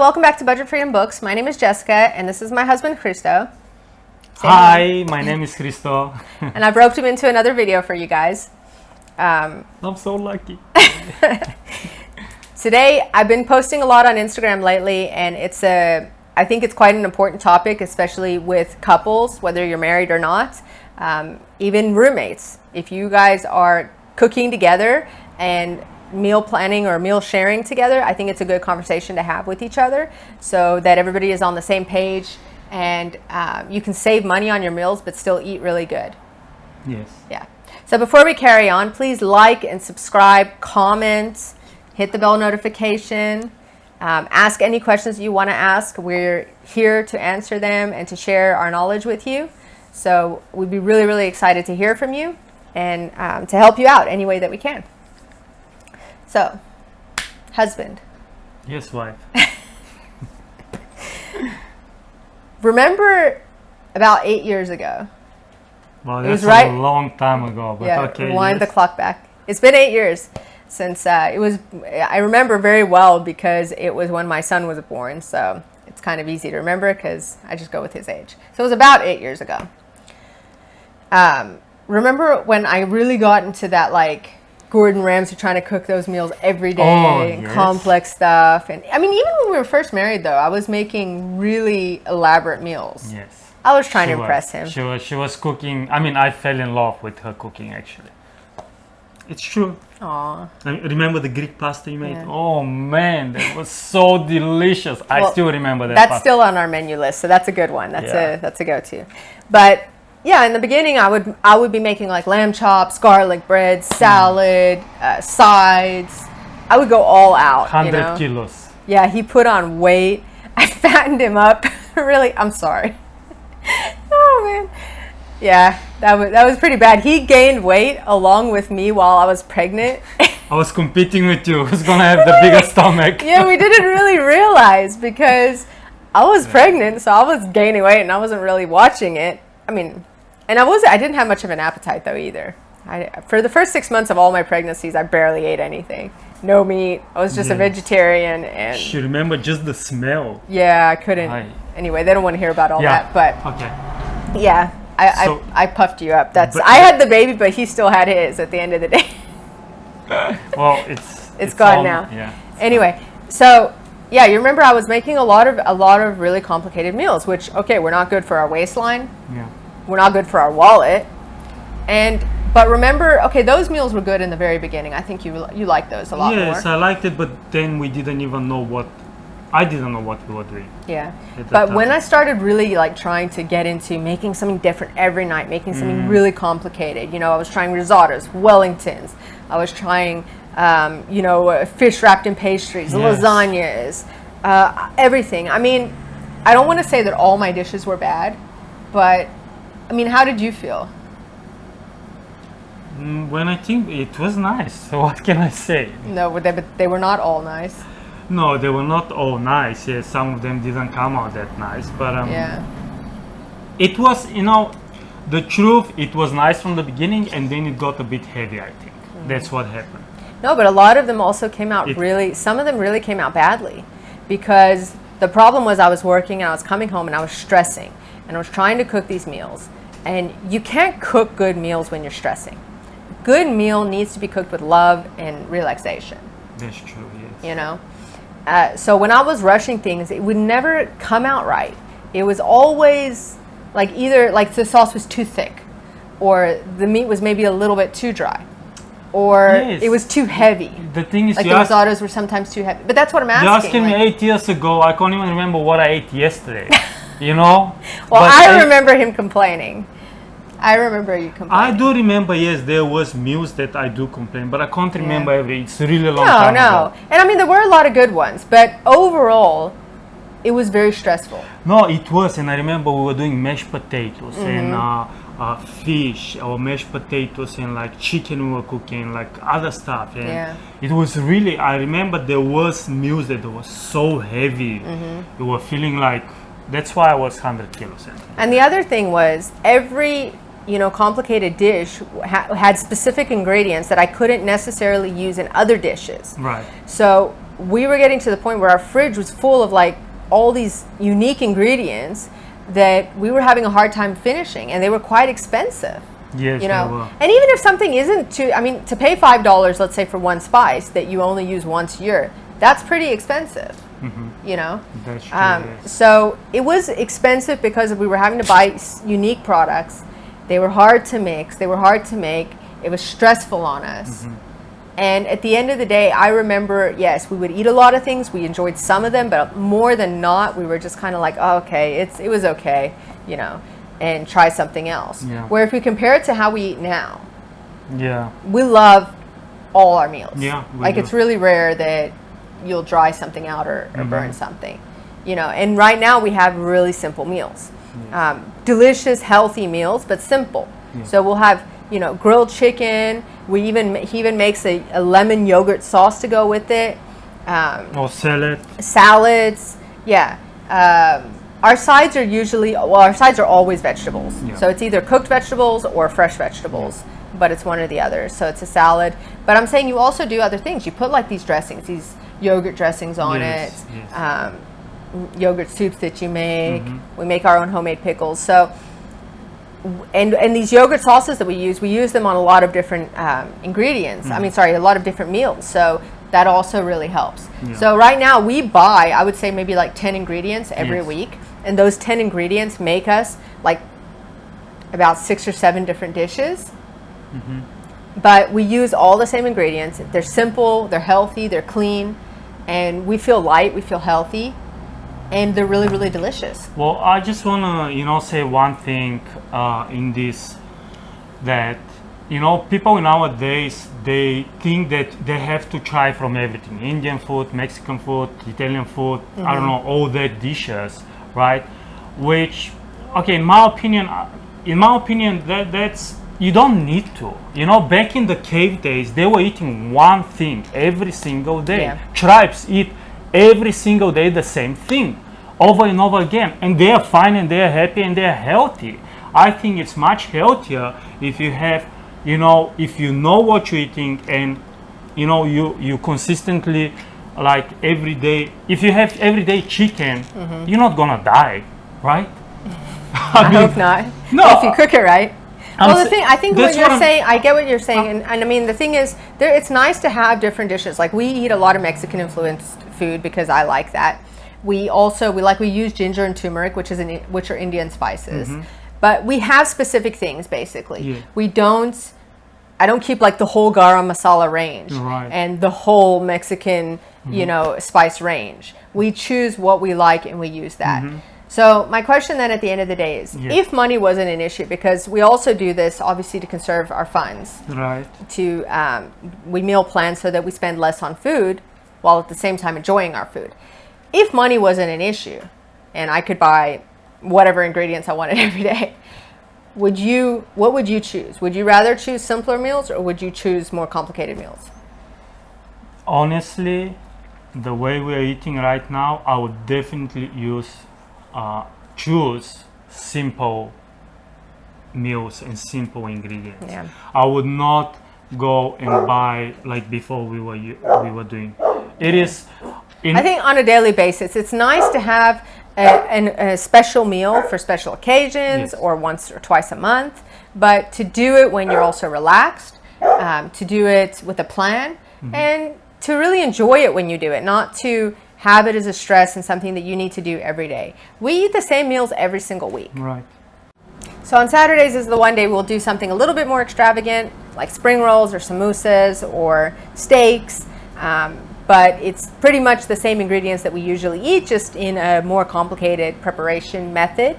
welcome back to Budget Freedom Books. My name is Jessica, and this is my husband, Christo. Hi, my name is Christo. And I've roped him into another video for you guys. I'm so lucky. Today, I've been posting a lot on Instagram lately, and I think it's quite an important topic, especially with couples, whether you're married or not, even roommates. If you guys are cooking together and meal planning or meal sharing together, I think it's a good conversation to have with each other so that everybody is on the same page and you can save money on your meals but still eat really good. Yes. Yeah. So before we carry on, please like and subscribe, comment, hit the bell notification, ask any questions you want to ask. We're here to answer them and to share our knowledge with you. So we'd be really, really excited to hear from you and to help you out any way that we can. So, husband. Yes, wife. Remember about 8 years ago? Well, It was that's right- a long time ago, but Yeah, okay. rewind yes. the clock back. It's been 8 years since it was, I remember very well because it was when my son was born. So it's kind of easy to remember because I just go with his age. So it was about 8 years ago. Remember when I really got into that, like, Gordon Ramsay trying to cook those meals every day and yes. complex stuff. And I mean, even when we were first married, though, I was making really elaborate meals. Yes. I was trying to She impress was. him. She was cooking. I mean, I fell in love with her cooking, actually. It's true. Aw. Remember the Greek pasta you made? Yeah. Oh, man, that was so delicious. I Well, still remember that That's pasta. still on our menu list, so that's a good one. Yeah. That's a go-to. But yeah, in the beginning, I would be making like lamb chops, garlic bread, salad, sides. I would go all out. 100 you know? kilos. Yeah, he put on weight. I fattened him up. Really, I'm sorry. Oh man. Yeah, that was pretty bad. He gained weight along with me while I was pregnant. I was competing with you. Who's gonna have the bigger stomach? Yeah, we didn't really realize because I was pregnant, so I was gaining weight and I wasn't really watching it. I mean, and I didn't have much of an appetite though either. For the first 6 months of all my pregnancies, I barely ate anything. No meat. I was just a Yes. vegetarian, and You remember just the smell. yeah, I couldn't. Aye. Anyway, they don't want to hear about all Yeah. that, but Okay. yeah, So- I puffed you up. But- I had the baby, but he still had his at the end of the day. Well, It's gone all- now. Yeah. Anyway, so yeah, you remember I was making a lot of really complicated meals, which okay, we're not good for our waistline. Yeah. We're not good for our wallet. But remember, okay, those meals were good in the very beginning. I think you liked those a lot Yes, more. I liked it, but then we didn't even know I didn't know what we were doing. Yeah. At that But when time. I started really like trying to get into making something different every night, making something really complicated, you know, I was trying risottos, Wellingtons. I was trying, fish wrapped in pastries, Yes. lasagnas, everything. I mean, I don't want to say that all my dishes were bad, but I mean, how did you feel? When I think it was nice, so what can I say? No, but they were not all nice. No, they were not all nice. Yes, some of them didn't come out that nice, but Yeah. it was, the truth. It was nice from the beginning, and then it got a bit heavy. I think that's what happened. No, but a lot of them also came out some of them really came out badly because the problem was I was working and I was coming home and I was stressing and I was trying to cook these meals. And you can't cook good meals when you're stressing. Good meal needs to be cooked with love and relaxation, That's true. Yes. you know? So when I was rushing things, it would never come out right. It was always like either like the sauce was too thick or the meat was maybe a little bit too dry or Yes. it was too heavy. The thing is, Like you the ask- risottos were sometimes too heavy. But that's what I'm asking. you're asking me like- 8 years ago. I can't even remember what I ate yesterday. You know. well, But I remember him complaining. I remember you I complaining. do remember, yes, there was meals that I do complain, but I can't remember every. It's really long No, time no. ago. And I mean, there were a lot of good ones, but overall, it was very stressful. No, it was, and I remember we were doing mashed potatoes Mm-hmm. and fish, or mashed potatoes, and like chicken we were cooking, like other stuff. And Yeah. it was really. I remember there was meals that was so heavy. Mm-hmm. You were feeling like. That's why I was 100 kilos. And the other thing was every complicated dish had specific ingredients that I couldn't necessarily use in other dishes. Right. So we were getting to the point where our fridge was full of like all these unique ingredients that we were having a hard time finishing, and they were quite expensive. Yes, You they know, were. and even if something isn't too, I mean, to pay $5, let's say, for one spice that you only use once a year, that's pretty expensive. You know, That's true. Yes. so it was expensive because we were having to buy unique products. They were hard to mix. They were hard to make. It was stressful on us. And at the end of the day, I remember, yes, we would eat a lot of things. We enjoyed some of them, but more than not, we were just kind of like, oh, okay, it was okay, you know, and try something else. Yeah. Where if we compare it to how we eat now, Yeah. we love all our meals. Yeah, we Like do. it's really rare that you'll dry something out or burn something, you know. And right now we have really simple meals, delicious, healthy meals, but simple. So we'll have, you know, grilled chicken. He even makes a lemon yogurt sauce to go with it. Or salad. Salads, yeah. Our sides are usually, well, our sides are always vegetables. Yeah. So it's either cooked vegetables or fresh vegetables, but it's one or the other. So it's a salad. But I'm saying you also do other things. You put like these dressings, these yogurt dressings on Yes, it, yes. yogurt soups that you make. We make our own homemade pickles. So, and these yogurt sauces that we use them on a lot of different ingredients. I mean, sorry, a lot of different meals. So that also really helps. Yeah. So right now we buy, I would say maybe like 10 ingredients every Yes. week. And those 10 ingredients make us like about 6 or 7 different dishes. But we use all the same ingredients. They're simple, they're healthy, they're clean, and we feel light, we feel healthy, and they're really, really delicious. Well, I just want to, you know, say one thing in this, that, you know, people nowadays, they think that they have to try from everything. Indian food, Mexican food, Italian food, I don't know, all the dishes, right? Which, okay, in my opinion, that's, you don't need to. You know, back in the cave days, they were eating one thing every single day. Yeah. Tribes eat every single day the same thing over and over again, and they are fine and they are happy and they are healthy. I think it's much healthier if you have, you know, if you know what you're eating, and you know, you consistently, like every day, if you have everyday chicken, you're not gonna die, right? I hope not. No. If you cook it right. I'm Well, the sa- thing, I think what that's you're what I'm- saying, I get what you're saying, and I mean, the thing is, it's nice to have different dishes. Like we eat a lot of Mexican influenced food because I like that. We use ginger and turmeric, which are Indian spices, but we have specific things basically. Yeah. I don't keep like the whole garam masala range Right. and the whole Mexican, you know, spice range. We choose what we like and we use that. So my question then at the end of the day is, Yeah. if money wasn't an issue, because we also do this obviously to conserve our funds, Right. we meal plan so that we spend less on food while at the same time enjoying our food. If money wasn't an issue and I could buy whatever ingredients I wanted every day, what would you choose? Would you rather choose simpler meals or would you choose more complicated meals? Honestly, the way we're eating right now, I would definitely choose simple meals and simple ingredients. Yeah. I would not go and buy like before we were doing. It is. I think on a daily basis, it's nice to have a special meal for special occasions Yes. or once or twice a month, but to do it when you're also relaxed, to do it with a plan, and to really enjoy it when you do it, not to have it as a stress and something that you need to do every day. We eat the same meals every single week. Right. So on Saturdays is the one day we'll do something a little bit more extravagant, like spring rolls or samosas or steaks. But it's pretty much the same ingredients that we usually eat, just in a more complicated preparation method.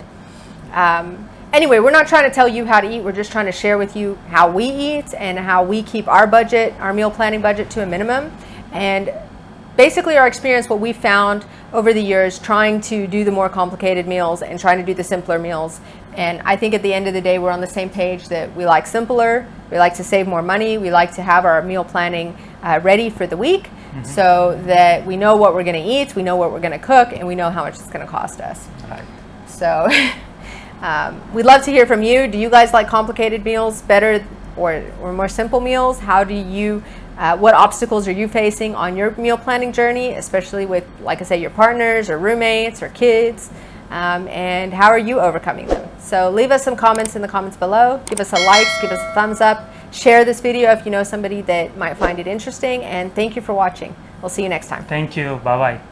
Anyway, we're not trying to tell you how to eat. We're just trying to share with you how we eat and how we keep our budget, our meal planning budget, to a minimum. And basically our experience, what we found over the years trying to do the more complicated meals and trying to do the simpler meals. And I think at the end of the day, we're on the same page that we like simpler, we like to save more money, we like to have our meal planning ready for the week so that we know what we're going to eat, we know what we're going to cook, and we know how much it's going to cost us. Right. So we'd love to hear from you. Do you guys like complicated meals better or more simple meals? How do you what obstacles are you facing on your meal planning journey, especially with, like I said, your partners or roommates or kids? And how are you overcoming them? So leave us some comments in the comments below. Give us a like, give us a thumbs up. Share this video if you know somebody that might find it interesting. And thank you for watching. We'll see you next time. Thank you. Bye-bye.